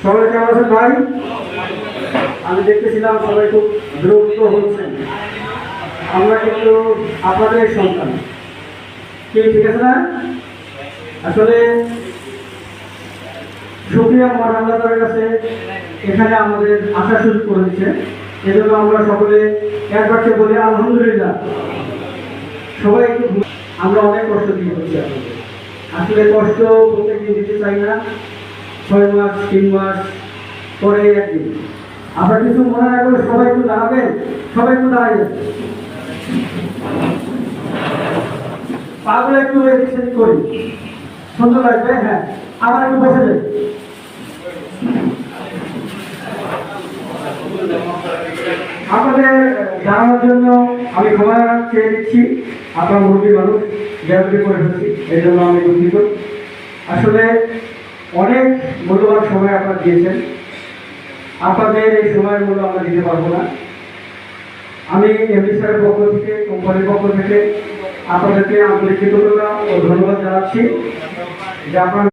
সবাই কেমন আছেন ভাই? আমি দেখতেছিলাম সবাই খুব বিরক্ত হচ্ছেন। আমরা কিন্তু আপনাদের সন্তান, ঠিক আছে না? আসলে শুকরিয়া মহান আল্লাহ তাআলার কাছে এখানে আমাদের আসা সুযোগ করে দিচ্ছে। এজন্য আমরা সকলে একবারকে বলি আলহামদুলিল্লাহ। সবাই একটু আমরা অনেক কষ্ট দিয়ে করছি আপনাদের। আসলে কষ্ট প্রত্যেকদিন দিতে চাই না, 6 মাস 3 মাস পরে একদিন। আপনার কিছু মনে না করে সবাই একটু দাঁড়াবেন, সবাই একটু দাঁড়াই পাগুলো একটু এদিক সেদিক করি, সুন্দর লাগবে। হ্যাঁ, আবার একটু বসে যাই। আপনাদের জানানোর জন্য আমি ক্ষমা চেয়ে দিচ্ছি। আপনার মুরব্বী মানুষ বেয়াদবি করে ফেলছি, এই জন্য আমি দুঃখিত। আসলে অনেক মূল্যবান সময় আপনারা দিয়েছেন, আপনাদের এই সময়ের মূল্য আমরা দিতে পারবো না। আমি এমডি স্যারের পক্ষ থেকে, কোম্পানির পক্ষ থেকে আপনাদেরকে আন্তরিক কৃতজ্ঞতা ও ধন্যবাদ জানাচ্ছি যে আপনারা